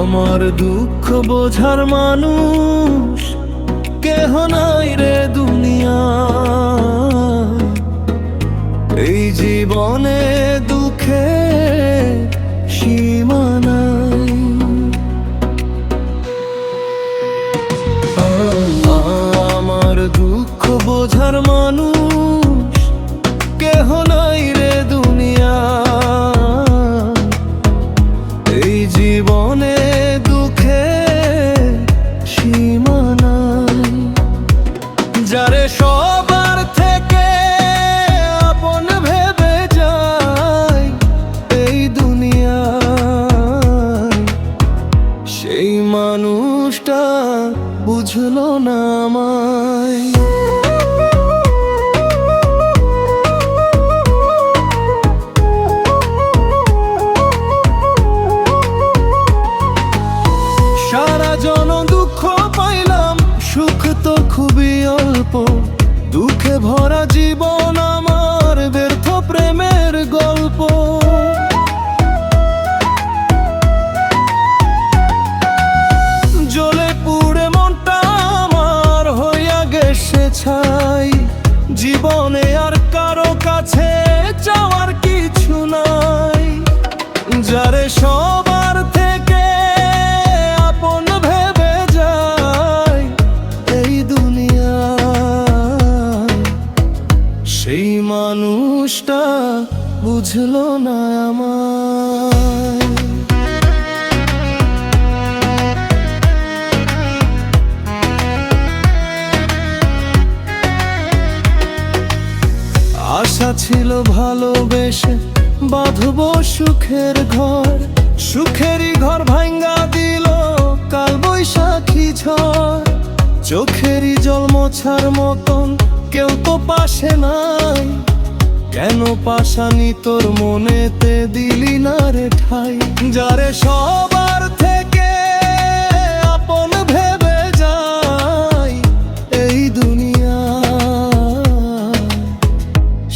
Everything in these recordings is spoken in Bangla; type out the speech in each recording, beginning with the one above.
আমার দুঃখ বোঝার মানুষ কেহ নাই রে দুনিয়া। এই জীবনে দুঃখে সীমা নাই। আমার দুঃখ বোঝার মানুষ কেহ নাই রে দুনিয়া। এই জীবনে দুঃখে সীমা নাই। যারে সবার থেকে আপন ভেবে যায় এই দুনিয়ায়, সেই মানুষটা বুঝলো না আমায়। সারা জনম দুঃখ পাইলাম, সুখ তো খুবই অল্প। দুঃখে ভরা জীবন আমার, ব্যর্থ প্রেমের গল্প। জ্বলে পুড়ে মনটা আমার হইয়া গেছে ছাই। জীবনে আর কারো কাছে চাওয়ার কিছু নাই। যারে সবার থেকে আপন ভেবে যায় এই দুনিয়ায়, সেই মানুষটা বুঝলো না আমায়। আশা ছিল ভালোবেসে বাঁধবো সুখের ঘর। সুখেরই ঘর ভাঙ্গা দিল কাল বৈশাখী ঝড়। চোখেরই জল মোছার মতন কেউ তো পাশে নাই। কেন পাশানি তোর মনেতে দিলি না রে ঠাই। যারে সবার থেকে আপন ভেবে যায় এই দুনিয়া,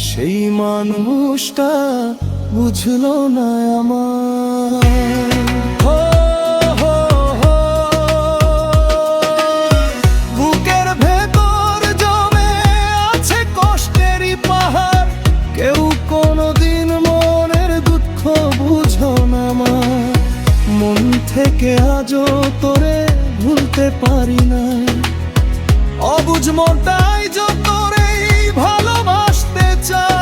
সেই মানুষটা বুঝলো না আমায়। বুকের ভেতর জমে আছে কষ্টেরই পাহাড়। কেউ কোনোদিন মনের দুঃখ বুঝো না আমার। মন থেকে আজও তোরে ভুলতে পারি না। অবুঝ মনটাই যতরেই ভালোবাসতে চায়।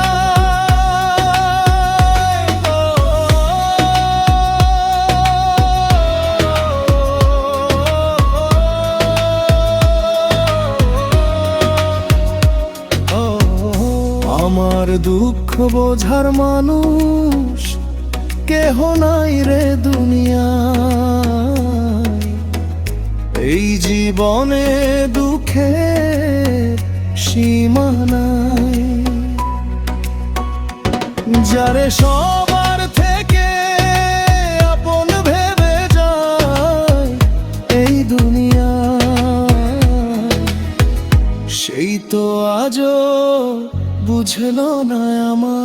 আমার দুঃখ বোঝার মানুষ কেহ নাই রে দুনিয়ায়। এই জীবনে দুঃখের সীমা নাই। যারে সবার থেকে আপন ভেবে যায় এই দুনিয়ায়, সেই তো আজও বুঝলো না আমার।